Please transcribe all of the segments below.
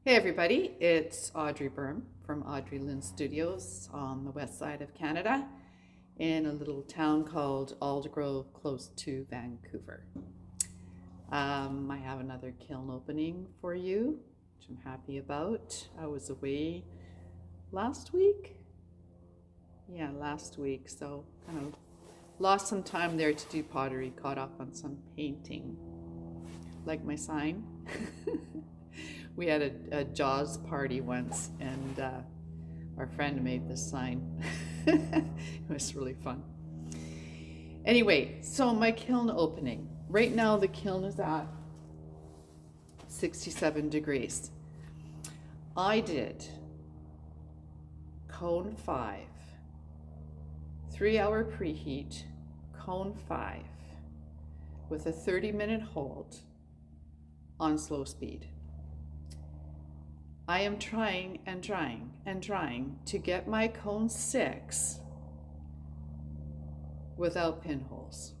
Hey everybody, it's Audrey Berm from Audrey Lynn Studios on the west side of Canada in a little town called Aldergrove close to Vancouver. I have another kiln opening for you, which I'm happy about. I was away last week. Yeah, last week, so kind of lost some time there to do pottery, caught up on some painting, like my sign. We had a Jaws party once, and our friend made this sign. It was really fun. Anyway, so my kiln opening. Right now the kiln is at 67 degrees. I did cone 5, 3-hour preheat, cone 5, with a 30-minute hold on slow speed. I am trying to get my cone 6 without pinholes.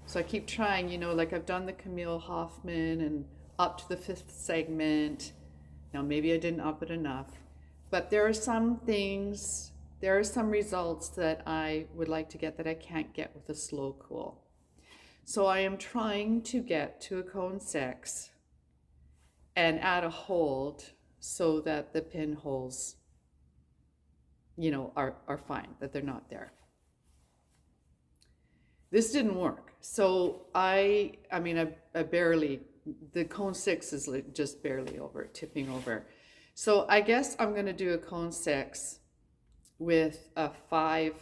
So I keep trying, like I've done the Camille Hoffman and up to the 5th segment. Now maybe I didn't up it enough, but there are some results that I would like to get that I can't get with a slow cool. So I am trying to get to a cone 6 and add a hold so that the pinholes, are fine, that they're not there. This didn't work. So I barely, the cone 6 is just barely over, tipping over. So I guess I'm gonna do a cone 6 with a 5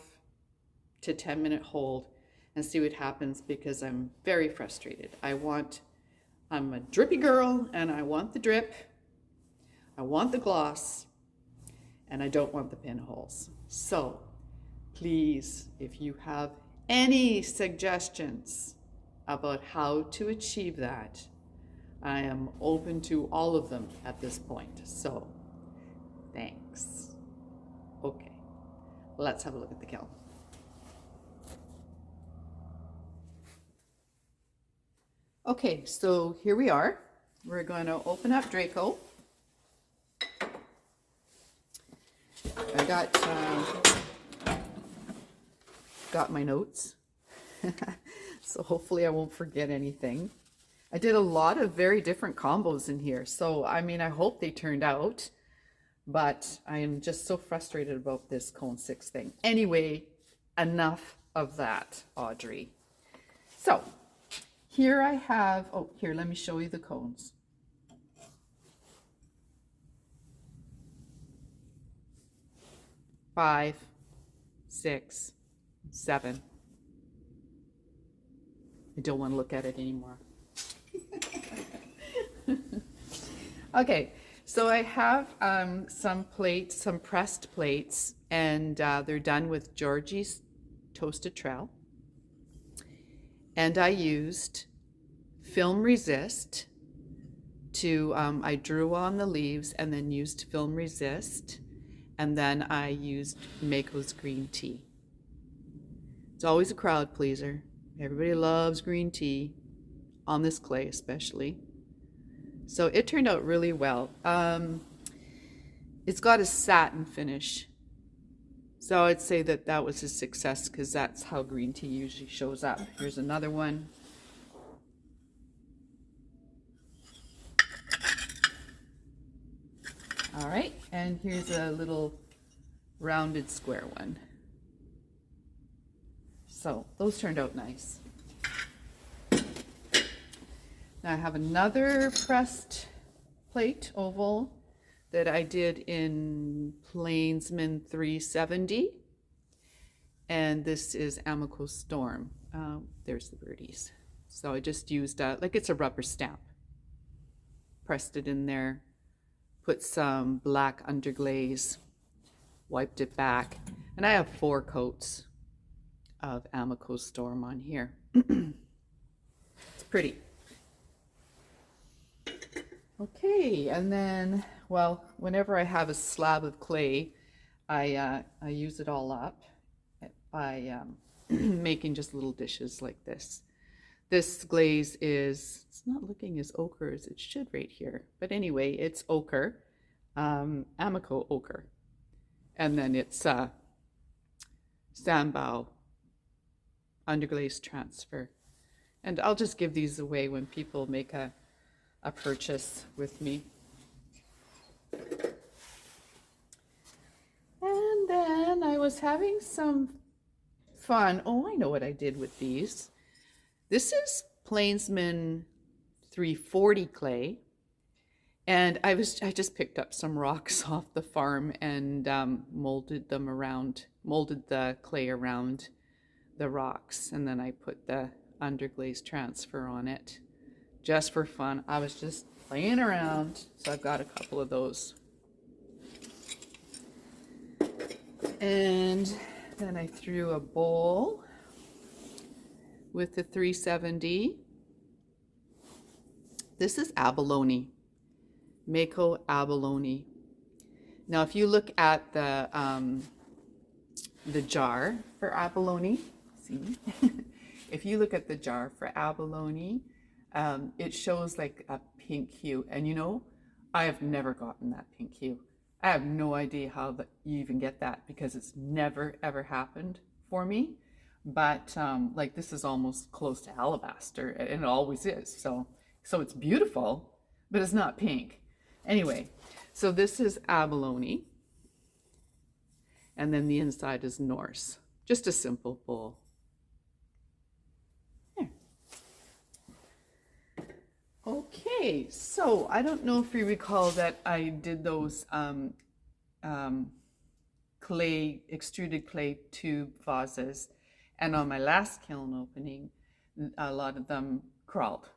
to 10-minute hold and see what happens, because I'm very frustrated. I'm a drippy girl and I want the drip. I want the gloss, and I don't want the pinholes. So please, if you have any suggestions about how to achieve that, I am open to all of them at this point. So thanks. Okay, let's have a look at the kiln. Okay, so here we are. We're going to open up DRACO. I got my notes, so hopefully I won't forget anything. I did a lot of very different combos in here, so I hope they turned out, but I am just so frustrated about this cone 6 thing. Anyway, enough of that, Audrey. So here I have, here, let me show you the cones. Five, 6, 7. I don't want to look at it anymore. Okay, so I have some plates, some pressed plates, and they're done with Georgie's Toasted Trail. And I used film resist to, I drew on the leaves and then used film resist. And then I used Mayco's green tea. It's always a crowd pleaser. Everybody loves green tea, on this clay especially. So it turned out really well. It's got a satin finish. So I'd say that was a success, because that's how green tea usually shows up. Here's another one. All right, and here's a little rounded square one. So those turned out nice. Now I have another pressed plate oval that I did in Plainsman 370. And this is Amaco Storm. There's the birdies. So I just used, like it's a rubber stamp. Pressed it in there. Put some black underglaze, wiped it back, and I have 4 coats of Amaco Storm on here. It's pretty. Okay, and then, well, whenever I have a slab of clay, I use it all up by making just little dishes like this. This glaze is, it's not looking as ochre as it should right here. But anyway, it's ochre, Amaco ochre. And then it's Sandbow underglaze transfer. And I'll just give these away when people make a purchase with me. And then I was having some fun. Oh, I know what I did with these. This is Plainsman 340 clay. And I just picked up some rocks off the farm and molded the clay around the rocks. And then I put the underglaze transfer on it just for fun. I was just playing around. So I've got a couple of those. And then I threw a bowl with the 370. This is abalone, Mayco abalone. Now, if you look at the jar for abalone, see, if you look at the jar for abalone, it shows like a pink hue. And you know, I have never gotten that pink hue. I have no idea how you even get that, because it's never ever happened for me. But like, this is almost close to alabaster, and it always is. So it's beautiful, but it's not pink. Anyway, so this is abalone, and then the inside is Norse. Just a simple bowl. There. Okay, so I don't know if you recall that I did those extruded clay tube vases, and on my last kiln opening, a lot of them crawled,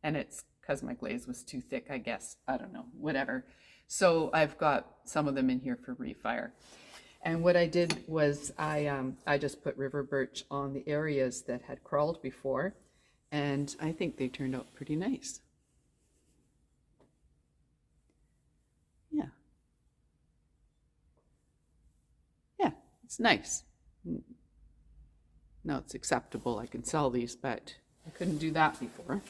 and it's because my glaze was too thick, I guess. I don't know, whatever. So I've got some of them in here for refire. And what I did was I just put river birch on the areas that had crawled before, and I think they turned out pretty nice. Yeah. Yeah, it's nice. Now it's acceptable. I can sell these, but I couldn't do that before.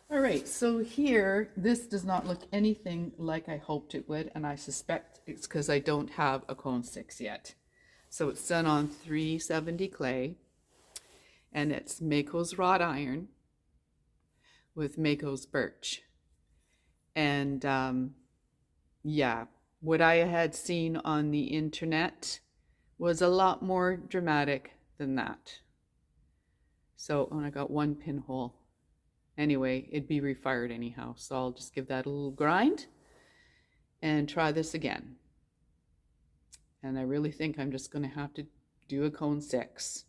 All right, so here, this does not look anything like I hoped it would, and I suspect it's because I don't have a cone 6 yet. So it's done on 370 clay, and it's Mayco's wrought iron with Mayco's birch. And yeah, what I had seen on the internet was a lot more dramatic than that. So, and I got one pinhole. Anyway, it'd be refired anyhow, so I'll just give that a little grind and try this again. And I really think I'm just going to have to do a cone 6.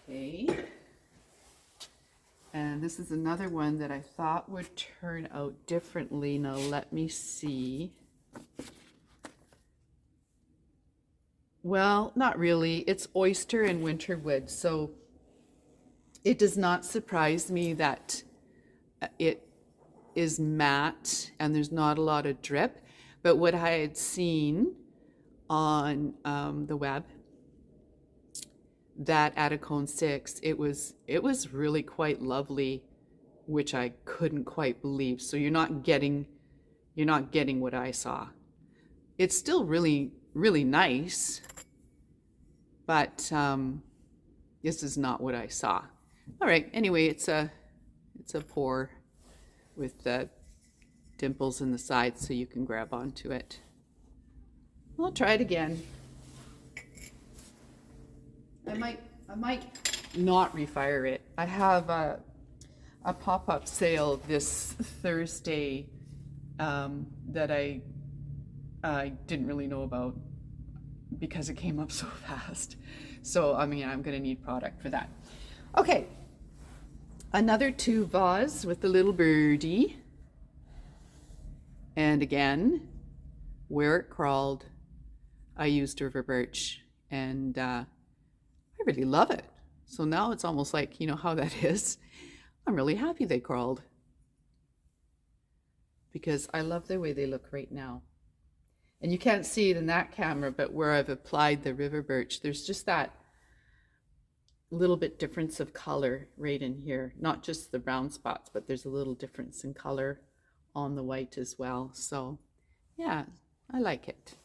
Okay. And this is another one that I thought would turn out differently. Now let me see. Well, not really. It's oyster and winter wood, so it does not surprise me that it is matte and there's not a lot of drip. But what I had seen on the web, that at a cone 6, it was really quite lovely, which I couldn't quite believe. So you're not getting what I saw. It's still really, really nice, but this is not what I saw. All right, anyway, it's a pour with the dimples in the sides so you can grab onto it. I'll try it again. I might not refire it. I have a pop-up sale this Thursday that I didn't really know about because it came up so fast. So I mean, I'm gonna need product for that. Okay, another 2 vase with the little birdie. And again, where it crawled, I used river birch, and I really love it. So now it's almost like, you know how that is. I'm really happy they crawled, because I love the way they look right now. And you can't see it in that camera, but where I've applied the river birch, there's just that little bit difference of color right in here. Not just the brown spots, but there's a little difference in color on the white as well. So yeah, I like it.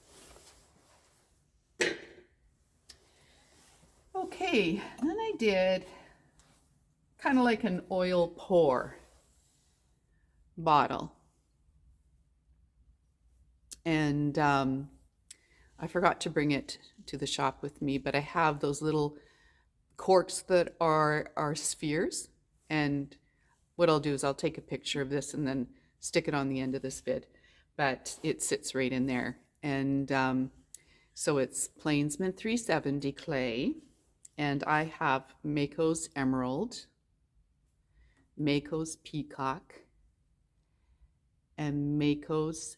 Okay, then I did kind of like an oil pour bottle. And I forgot to bring it to the shop with me, but I have those little corks that are spheres. And what I'll do is I'll take a picture of this and then stick it on the end of this vid. But it sits right in there. And so it's Plainsman 370 clay. And I have Mayco's Emerald, Mayco's Peacock, and Mayco's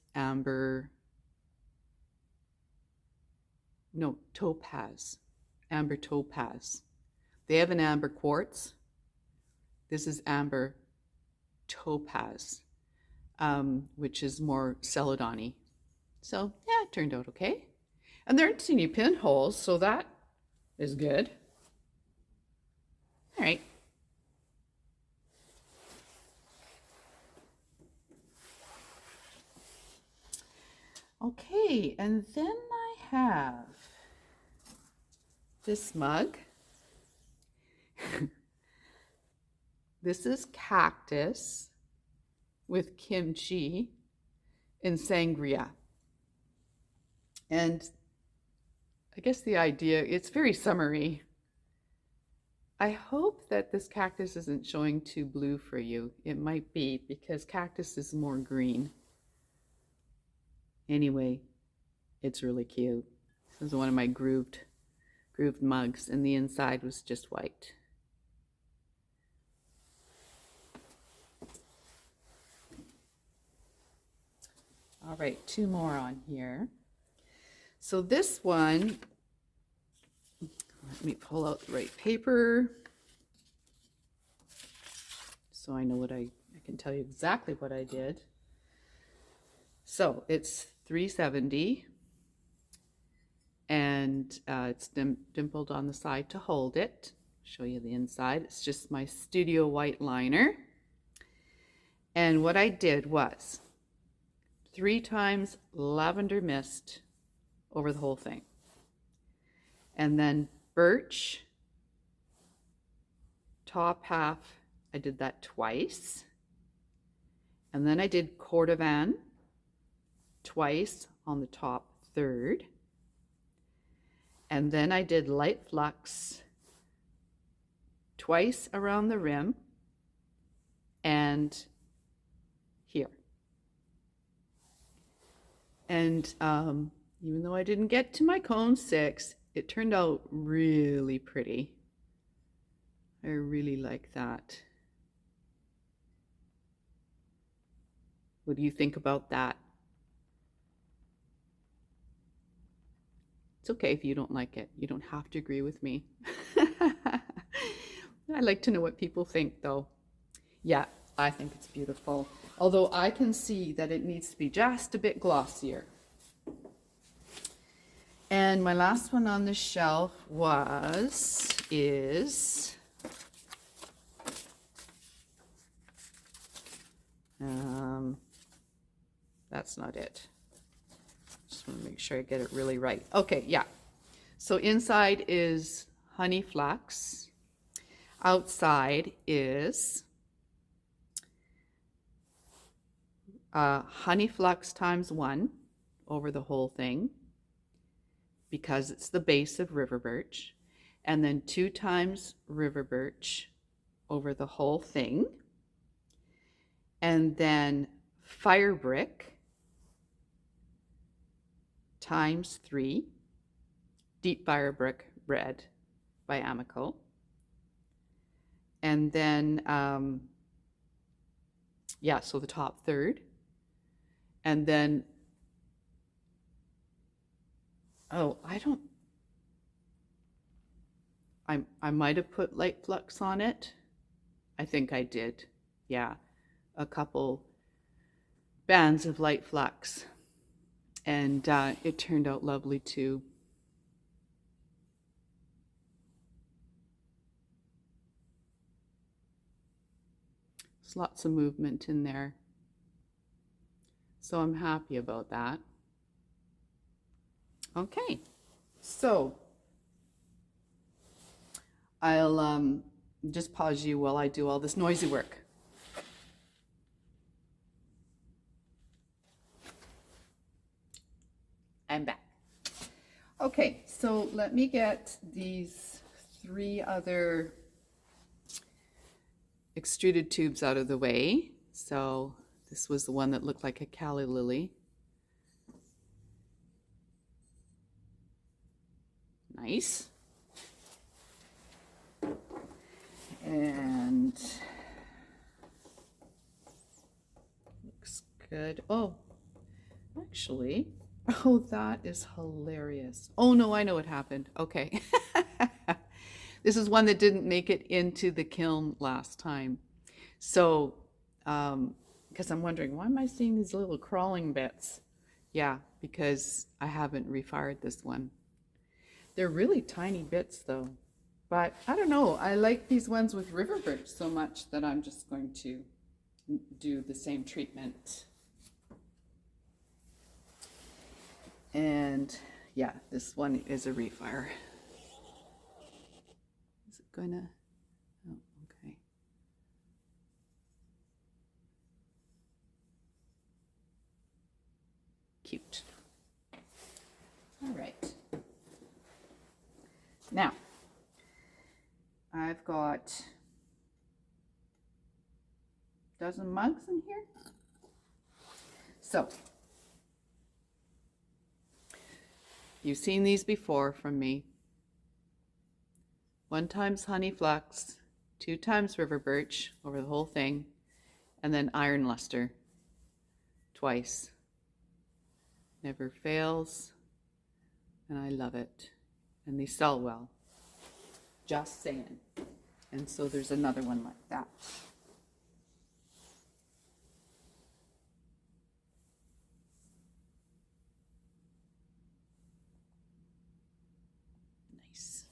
Topaz, Amber Topaz. They have an amber quartz. This is amber topaz, which is more celadon-y. So yeah, it turned out okay. And there aren't any pinholes, so that is good. All right. Okay, and then I have this mug. This is cactus with kimchi and sangria. And I guess the idea, it's very summery. I hope that this cactus isn't showing too blue for you. It might be, because cactus is more green. Anyway, it's really cute. This is one of my grooved mugs, and the inside was just white. All right, two more on here. So this one, let me pull out the right paper so I know what I can tell you exactly what I did. So it's 370, and it's dimpled on the side to hold it. Show you the inside. It's just my Studio White liner. And what I did was 3 times lavender mist over the whole thing. And then birch, top half, I did that twice. And then I did cordovan twice on the top third. And then I did light flux twice around the rim and here. And even though I didn't get to my cone 6, it turned out really pretty. I really like that. What do you think about that? It's okay if you don't like it. You don't have to agree with me. I like to know what people think, though. Yeah, I think it's beautiful. Although I can see that it needs to be just a bit glossier. And my last one on the shelf is that's not it. Just want to make sure I get it really right. Okay, yeah. So inside is honey flux. Outside is honey flux times 1 over the whole thing, because it's the base of river birch, and then 2 times river birch over the whole thing, and then fire brick times 3, deep fire brick red by Amaco, and then yeah, so the top third, and then I might have put light flux on it. I think I did. Yeah, a couple bands of light flux. And it turned out lovely too. There's lots of movement in there. So I'm happy about that. Okay, so I'll just pause you while I do all this noisy work. I'm back. Okay, so let me get these 3 other extruded tubes out of the way. So this was the one that looked like a calla lily. Nice. And looks good. Oh, actually, oh, that is hilarious. Oh no, I know what happened. Okay. This is one that didn't make it into the kiln last time. So, because I'm wondering, why am I seeing these little crawling bits? Yeah, because I haven't refired this one. They're really tiny bits though. But I don't know, I like these ones with river birch so much that I'm just going to do the same treatment. And yeah, this one is a refire. Is it gonna, oh, okay. Cute. All right. Now, I've got a dozen mugs in here. So, you've seen these before from me. 1 times honey flux, 2 times river birch over the whole thing, and then iron luster twice. Never fails, and I love it. And they sell well. Just saying. And so there's another one like that. Nice.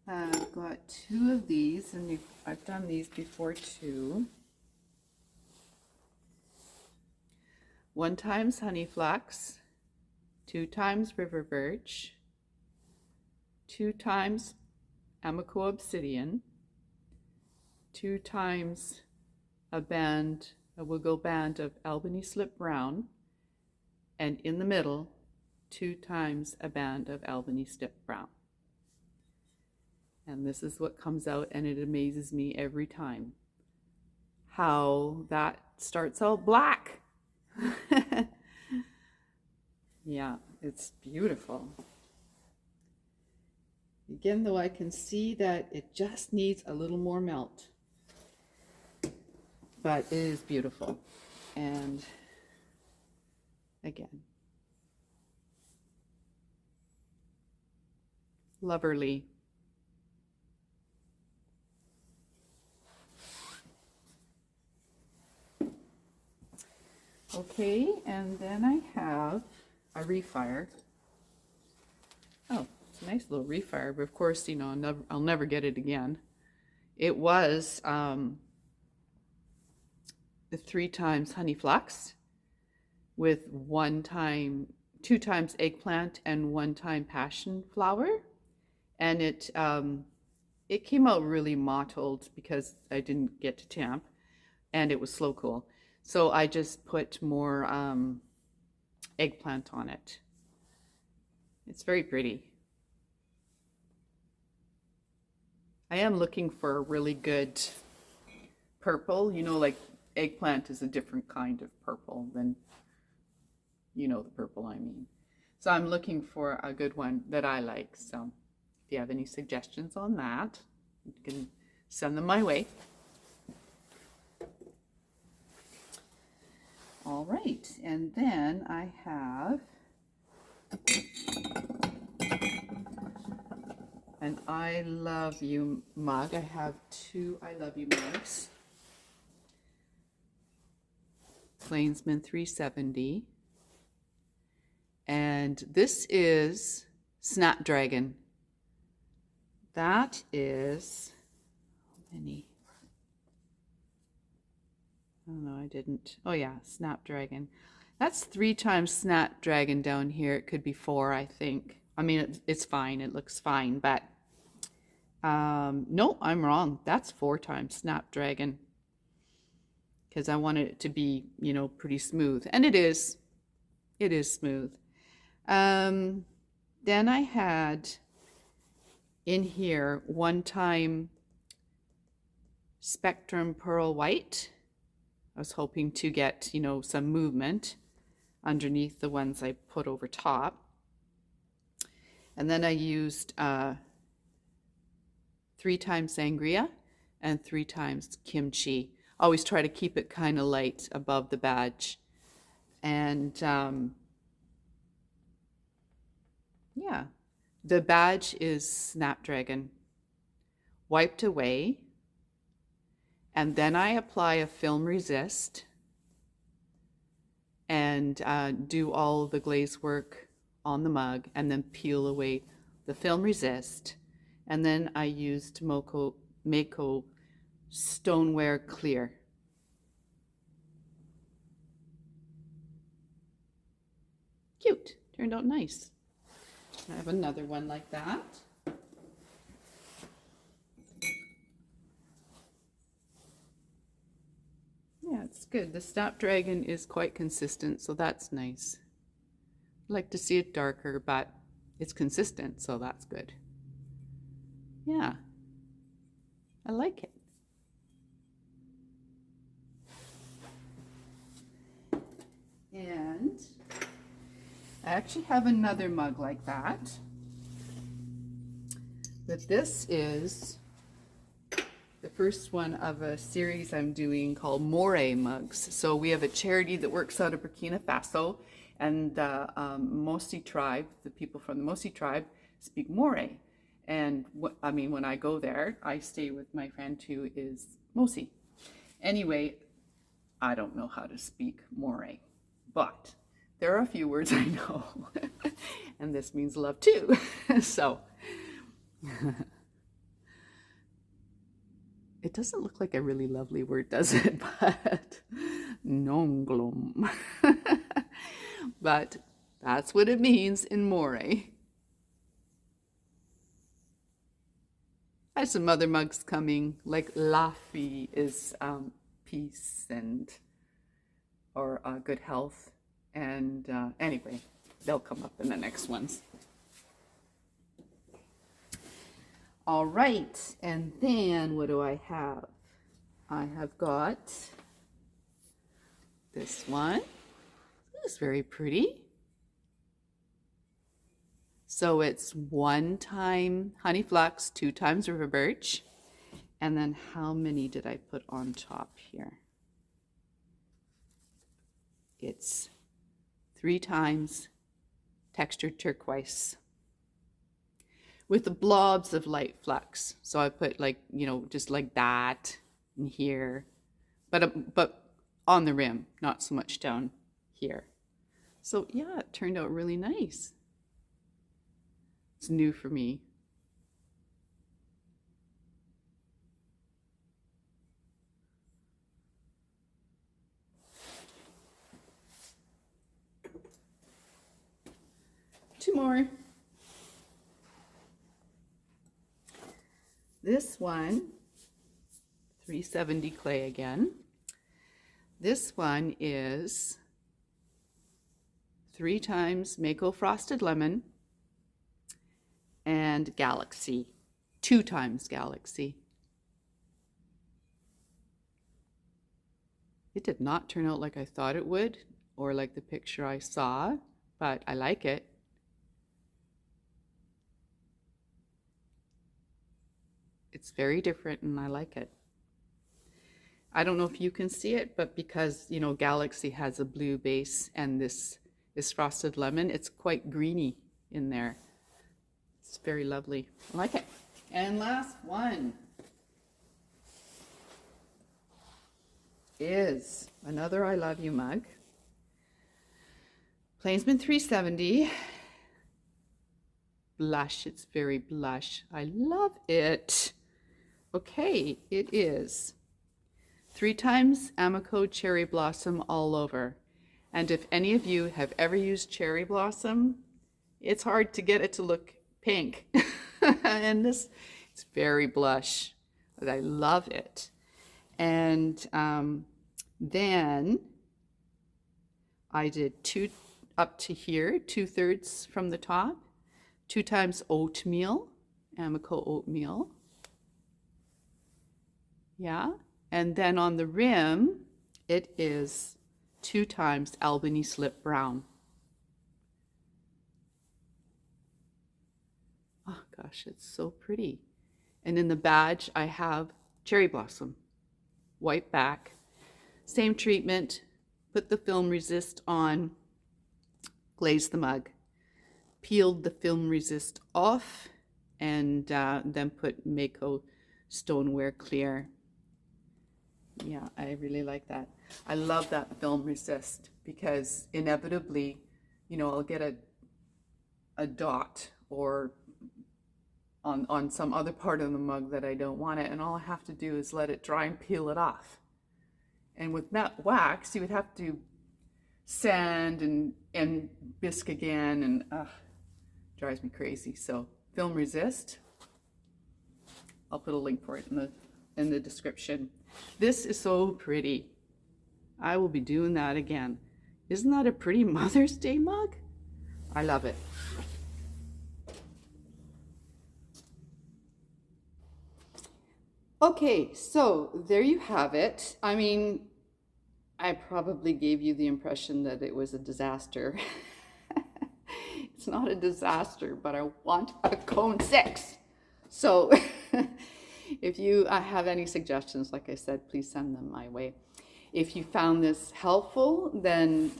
I've got 2 of these, and I've done these before too. 1 times honey flux, 2 times river birch, 2 times Amaco obsidian, 2 times a wiggle band of Albany slip brown, and in the middle, 2 times a band of Albany slip brown. And this is what comes out, and it amazes me every time how that starts out black. Yeah, it's beautiful. Again, though, I can see that it just needs a little more melt, but it is beautiful. And again, loverly. Okay, and then I have a refire. Oh, it's a nice little refire, but of course, you know, I'll never get it again. It was the 3 times honey flux with 2 times eggplant and 1 time passion flower, and it came out really mottled because I didn't get to tamp, and it was slow cool. So I just put more eggplant on it. It's very pretty. I am looking for a really good purple. You know, like eggplant is a different kind of purple than, you know, the purple I mean. So I'm looking for a good one that I like. So if you have any suggestions on that, you can send them my way. All right, and then I have an I love you mug. I have 2 I love you mugs. Plainsman 370. And this is Snapdragon. That is, how many? Oh no, I didn't. Oh yeah, Snapdragon. That's 3 times Snapdragon down here. It could be 4, I think. I mean, it's fine. It looks fine, but no, I'm wrong. That's 4 times Snapdragon because I wanted it to be, you know, pretty smooth, and it is. It is smooth. Then I had in here 1 time Spectrum Pearl White. I was hoping to get, you know, some movement underneath the ones I put over top. And then I used 3 times Sangria and 3 times Kimchi. Always try to keep it kind of light above the badge. And yeah, the badge is Snapdragon. Wiped away. And then I apply a film resist and do all the glaze work on the mug and then peel away the film resist. And then I used Mayco Stoneware Clear. Cute, turned out nice. I have another one like that. Yeah, it's good. The Snapdragon is quite consistent, so that's nice. I like to see it darker, but it's consistent, so that's good. Yeah, I like it. And I actually have another mug like that, but this is the first one of a series I'm doing called Moray mugs. So we have a charity that works out of Burkina Faso, and the Mosi tribe, the people from the Mosi tribe, speak Moray. And I mean, when I go there, I stay with my friend who is Mosi. Anyway, I don't know how to speak Moray, but there are a few words I know, and this means love too. So. It doesn't look like a really lovely word, does it? But nonglom. But that's what it means in Moray. I have some other mugs coming, like Laffy is peace and or good health. And anyway, they'll come up in the next ones. All right, and then what do I have? I have got this one. This is very pretty. So it's 1 time honey flux, 2 times river birch, and then how many did I put on top here? It's 3 times textured turquoise, with the blobs of light flux. So I put like, you know, just like that in here, but on the rim, not so much down here. So yeah, it turned out really nice. It's new for me. Two more. This one, 370 clay again. This one is 3 times Mayco Frosted Lemon and Galaxy, 2 times Galaxy. It did not turn out like I thought it would, or like the picture I saw, but I like it. It's very different and I like it. I don't know if you can see it, but because, you know, Galaxy has a blue base and this is Frosted Lemon, it's quite greeny in there. It's very lovely. I like it. And last one. is another I Love You mug. Plainsman 370. Blush, it's very blush. I love it. Okay, it is 3 times Amaco Cherry Blossom all over. And if any of you have ever used cherry blossom, it's hard to get it to look pink. And this, it's very blush, but I love it. And then I did 2 up to here, 2/3 from the top, 2 times oatmeal, Amaco oatmeal. Yeah, and then on the rim, it is 2 times Albany Slip Brown. Oh gosh, it's so pretty. And in the badge, I have cherry blossom, white back, same treatment, put the film resist on, glazed the mug, peeled the film resist off, and then put Mayco stoneware clear. Yeah, I really like that. I love that film resist because inevitably, you know, I'll get a dot or on some other part of the mug that I don't want it, and all I have to do is let it dry and peel it off. And with matte wax, you would have to sand and bisque again, and drives me crazy. So film resist, I'll put a link for it in the description. This is so pretty. I will be doing that again. Isn't that a pretty Mother's Day mug? I love it. Okay, so there you have it. I mean, I probably gave you the impression that it was a disaster. It's not a disaster, but I want a cone 6. So if you have any suggestions, like I said, please send them my way. If you found this helpful, then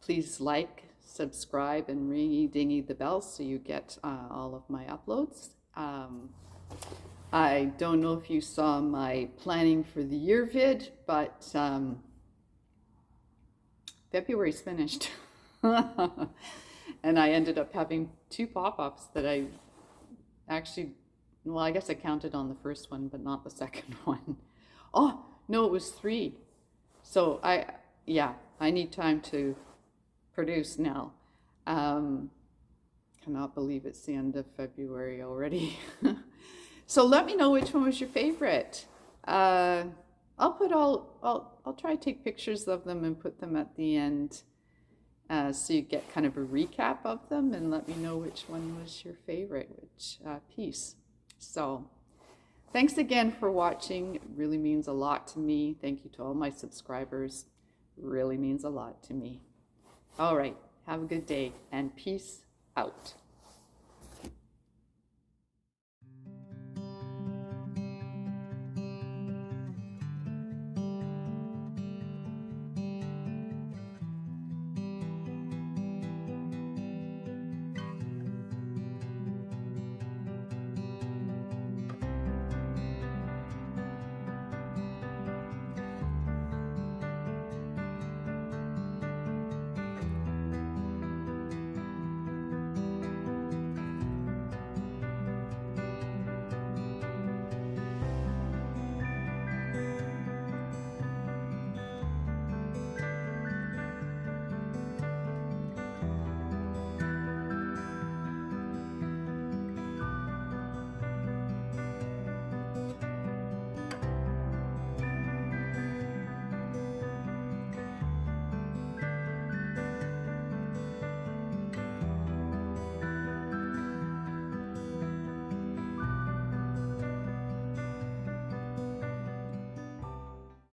please like, subscribe, and ringy-dingy the bell so you get all of my uploads. I don't know if you saw my planning for the year vid, but February's finished. And I ended up having 2 pop-ups that I actually, well, I guess I counted on the first one, but not the second one. Oh, no, it was 3. So I need time to produce now. Cannot believe it's the end of February already. So let me know which one was your favorite. I'll try to take pictures of them and put them at the end, so you get kind of a recap of them, and let me know which one was your favorite, which piece. So thanks again for watching. It really means a lot to me. Thank you to all my subscribers. It really means a lot to me. All right, have a good day and peace out.